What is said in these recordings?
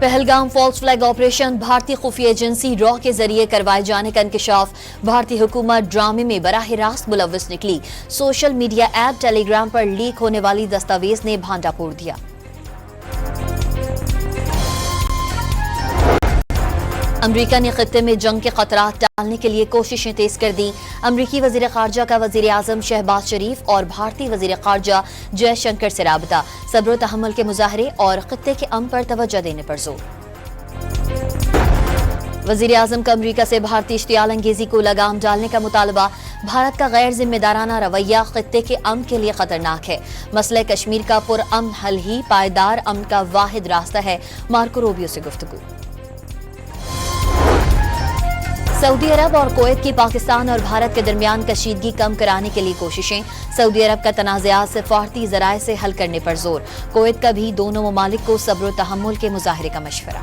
Pahalgam false flag operation भारतीय खुफिया agency raw के जरिए करवाए जाने का इंकशाफ। भारतीय हुकूमत ड्रामे में बराह रास्त मुलव्वस निकली। सोशल मीडिया ऐप टेलीग्राम पर लीक होने वाली दस्तावेज ने भांडा फोड़ दिया। अमरीका ने खत्ते में जंग के खतरात टालने के लिए कोशिशें तेज कर दी। अमरीकी वजीर खारजा का वजीर आजम शहबाज शरीफ और भारतीय वजीर खारजा जयशंकर से राबता। सब्र तहम्मुल के मुजाहरे और खत्ते के अमन पर तवज्जो देने पर जोर। वजीर आजम का अमरीका से भारतीय इश्तियाल अंगेजी को लगाम डालने का मुतालबा। भारत का गैर जिम्मेदाराना रवैया खत्ते के अमन के लिए खतरनाक है। मसले कश्मीर का पुरअमन हल ही पायदार अमन का वाहिद रास्ता है। मार्को रूबियो से गुफ्तगू। सऊदी अरब और कुवैत की पाकिस्तान और भारत के दरमियान कशीदगी कम कराने के लिए कोशिशें। सऊदी अरब का तनाज़ात सिफारती ज़राए से हल करने पर जोर। कुवैत का भी दोनों ममालिक को सब्र और तहम्मुल के मुजाहरे का मशवरा।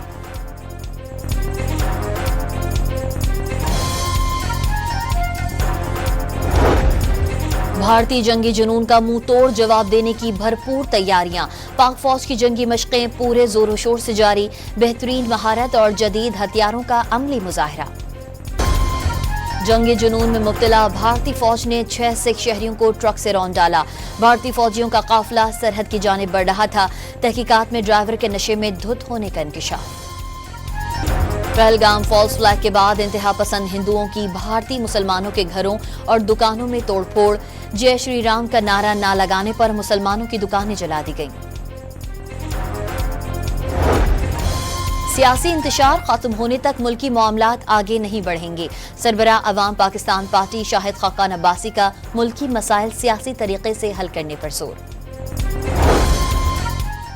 भारतीय जंगी जुनून का मुंह तोड़ जवाब देने की भरपूर तैयारियां। पाक फौज की जंगी मशकें पूरे जोरों शोर से जारी। बेहतरीन महारत और जदीद हथियारों का अमली मुजाहरा। जंगी जुनून में मुब्तला भारतीय फौज ने 6 सिख शहरियों को ट्रक से रौंद डाला। भारतीय फौजियों का काफिला सरहद की जानिब बढ़ रहा था। तहकीकात में ड्राइवर के नशे में धुत होने का इंकशाफ। पहलगाम फॉल्स फ्लैग के बाद इंतहा पसंद हिंदुओं की भारतीय मुसलमानों के घरों और दुकानों में तोड़फोड़। जय श्री राम का नारा ना लगाने पर मुसलमानों की दुकानें जला दी गईं। सियासी इंतशार खत्म होने तक मुल्की मामलात आगे नहीं बढ़ेंगे। सरबराह अवाम पाकिस्तान पार्टी शाहिद खाकान अब्बासी का मुल्की मसाइल सियासी तरीके से हल करने पर जोर।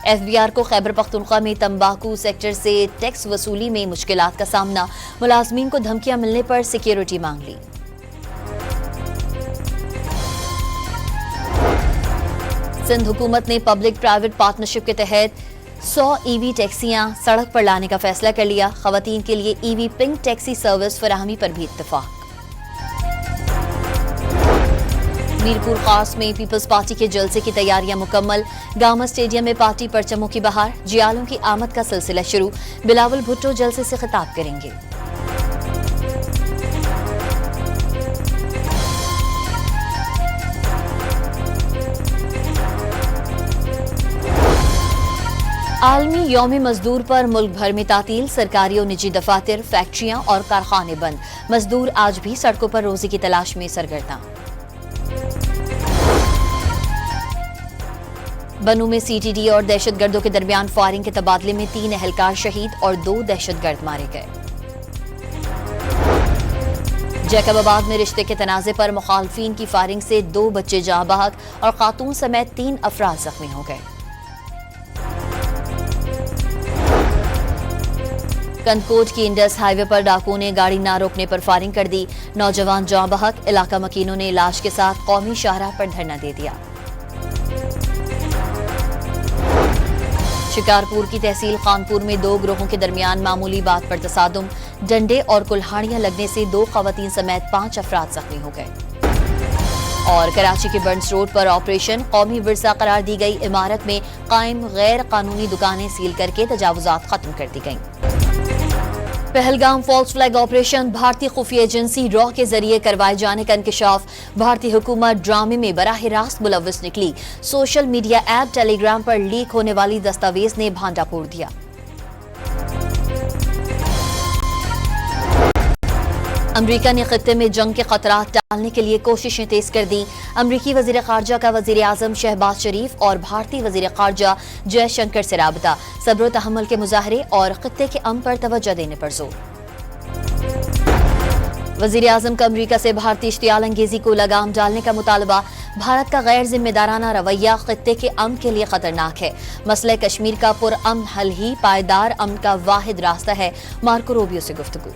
एफबीआर को खैबर पख्तूनख्वा में तंबाकू सेक्टर से टैक्स वसूली में मुश्किलात का सामना। मुलाजमीन को धमकियां मिलने पर सिक्योरिटी मांग ली। सिंध हुकूमत ने पब्लिक प्राइवेट पार्टनरशिप के तहत 100 ईवी टैक्सियां सड़क पर लाने का फैसला कर लिया। खवातीन के लिए ईवी पिंक टैक्सी सर्विस फराहमी पर भी इत्तेफाक। मीरपुर खास में पीपल्स पार्टी के जलसे की तैयारियां मुकम्मल। गामा स्टेडियम में पार्टी परचमों की बहार। जियालों की आमद का सिलसिला शुरू। बिलावल भुट्टो जलसे से खिताब करेंगे। आलमी यौम मजदूर पर मुल्क भर में तातील। सरकारी और निजी दफातर, फैक्ट्रियां और कारखाने बंद। मजदूर आज भी सड़कों पर रोजी की तलाश में सरगर्दा। बनू में सीटीडी और दहशतगर्दों के दरमियान फायरिंग के तबादले में 3 एहलकार शहीद और 2 दहशतगर्द मारे गए। जैकबाबाद में रिश्ते के तनाजे पर मुखालफिन की फायरिंग से 2 बच्चे जाँ बहक और खातून समेत 3 अफराद जख्मी हो गए। कंदकोट की इंडस हाईवे पर डाकुओं ने गाड़ी ना रोकने पर फायरिंग कर दी। नौजवान जाँ बहक। इलाका मकीनों ने लाश के साथ कौमी शाहराह पर धरना दे दिया। शिकारपुर की तहसील खानपुर में 2 गिरोहों के दरमियान मामूली बात पर तसादुम। डंडे और कुल्हाड़ियां लगने से 2 खवातीन समेत 5 अफराद जख्मी हो गए। और कराची के बर्न्स रोड पर ऑपरेशन। कौमी विरसा करार दी गई इमारत में कायम गैर कानूनी दुकानें सील करके तजावुजात खत्म कर दी गईं। पहलगाम फॉल्स फ्लैग ऑपरेशन भारतीय खुफिया एजेंसी रॉ के जरिए करवाए जाने का इंकशाफ। भारतीय हुकूमत ड्रामे में बराह रास्त मुलव्वस निकली। सोशल मीडिया ऐप टेलीग्राम पर लीक होने वाली दस्तावेज ने भांडा फोड़ दिया। अमरीका ने खत्ते में जंग के खतरात टालने के लिए कोशिशें तेज कर दी। अमरीकी वजीर खारजा का वजीर आजम शहबाज शरीफ और भारतीय वजीर खारजा जयशंकर से राबता। सब्र तहम्मुल के मुजाहरे और खत्ते के अमन पर तवज्जो देने पर जोर। वजीर आजम का अमरीका से भारतीय इश्तियाल अंगेजी को लगाम डालने का मुतालबा। भारत का गैर जिम्मेदाराना रवैया खत्ते के अमन के लिए खतरनाक है। मसले कश्मीर का पुरअमन हल ही पायदार अमन का वाहिद रास्ता है। मार्को रूबियो से गुफ्तगू।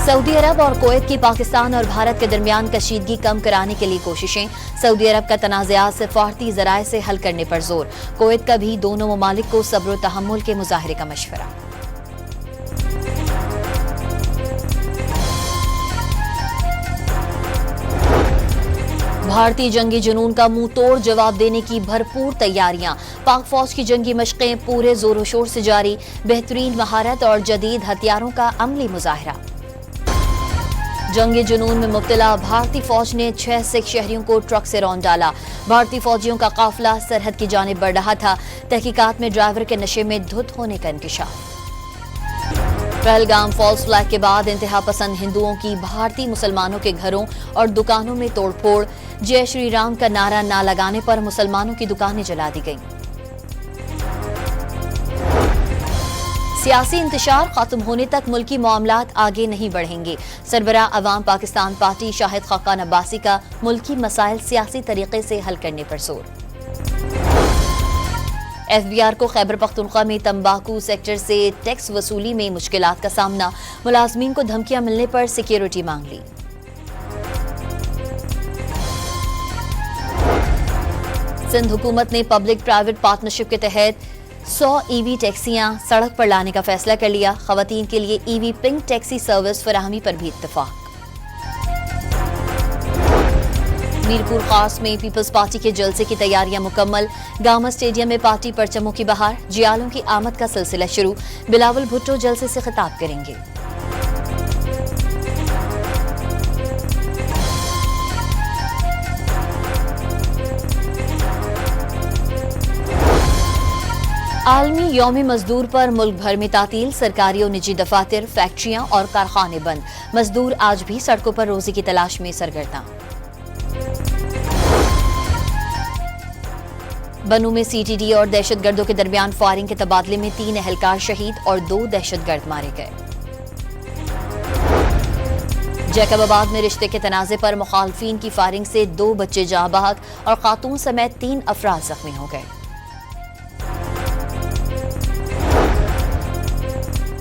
सऊदी अरब और कुवैत की पाकिस्तान और भारत के दरमियान कशीदगी कम कराने के लिए कोशिशें। सऊदी अरब का तनाज़ात सिफारती ज़राए से हल करने पर जोर। कुवैत का भी दोनों ममालिक को सब्र और तहम्मुल के मुजाहरे का मशवरा। بھارتی جنگی جنون کا منہ توڑ جواب دینے کی بھرپور تیاریاں، پاک فوج کی جنگی مشقیں پورے زور و شور سے جاری، بہترین مہارت اور جدید ہتھیاروں کا عملی مظاہرہ۔ جنگی جنون میں مبتلا بھارتی فوج نے 6 سکھ شہریوں کو ٹرک سے رون ڈالا، بھارتی فوجیوں کا قافلہ سرحد کی جانب بڑھ رہا تھا، تحقیقات میں ڈرائیور کے نشے میں دھت ہونے کا انکشاف۔ پہلگام فالس فلیگ کے بعد انتہا پسند ہندوؤں کی بھارتی مسلمانوں کے گھروں اور دکانوں میں توڑ پھوڑ، جے شری رام کا نعرہ نہ لگانے پر مسلمانوں کی دکانیں جلا دی گئیں۔ سیاسی انتشار ختم ہونے تک ملکی معاملات آگے نہیں بڑھیں گے، سربراہ عوام پاکستان پارٹی شاہد خاقان عباسی کا ملکی مسائل سیاسی طریقے سے حل کرنے پر زور۔ ایف بی آر کو خیبر پختونخوا میں تمباکو سیکٹر سے ٹیکس وصولی میں مشکلات کا سامنا، ملازمین کو دھمکیاں ملنے پر سیکیورٹی مانگ لی۔ سندھ حکومت نے پبلک پرائیویٹ پارٹنرشپ کے تحت 100 ای وی ٹیکسیاں سڑک پر لانے کا فیصلہ کر لیا، خواتین کے لیے ای وی پنک ٹیکسی سروس فراہمی پر بھی اتفاق۔ میرپور خاص میں پیپلز پارٹی کے جلسے کی تیاریاں مکمل، گاما اسٹیڈیم میں پارٹی پرچموں کی بہار، جیالوں کی آمد کا سلسلہ شروع، بلاول بھٹو جلسے سے خطاب کریں گے۔ عالمی یوم مزدور پر ملک بھر میں تعطیل، سرکاری اور نجی دفاتر، فیکٹریاں اور کارخانے بند، مزدور آج بھی سڑکوں پر روزی کی تلاش میں سرگرداں۔ بنوں میں سی ٹی ڈی اور دہشت گردوں کے درمیان فائرنگ کے تبادلے میں 3 اہلکار شہید اور 2 دہشت گرد مارے گئے۔ جیکب آباد میں رشتے کے تنازع پر مخالفین کی فائرنگ سے 2 بچے جاں بحق اور خاتون سمیت 3 افراد زخمی ہو گئے۔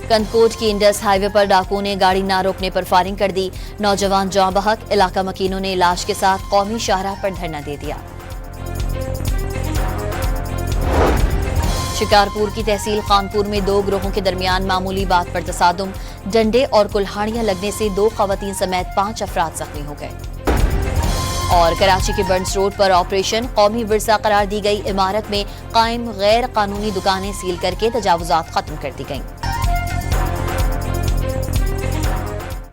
کنکوٹ کی انڈس ہائی وے پر ڈاکوؤں نے گاڑی نہ روکنے پر فائرنگ کر دی، نوجوان جاں بحق، علاقہ مکینوں نے لاش کے ساتھ قومی شاہراہ پر دھرنا دے دیا۔ شکارپور کی تحصیل خانپور میں 2 گروہوں کے درمیان معمولی بات پر تصادم، ڈنڈے اور کلہاڑیاں لگنے سے 2 خواتین سمیت 5 افراد زخمی ہو گئے۔ اور کراچی کے برنس روڈ پر آپریشن، قومی ورثہ قرار دی گئی عمارت میں قائم غیر قانونی دکانیں سیل کر کے تجاوزات ختم کر دی گئیں۔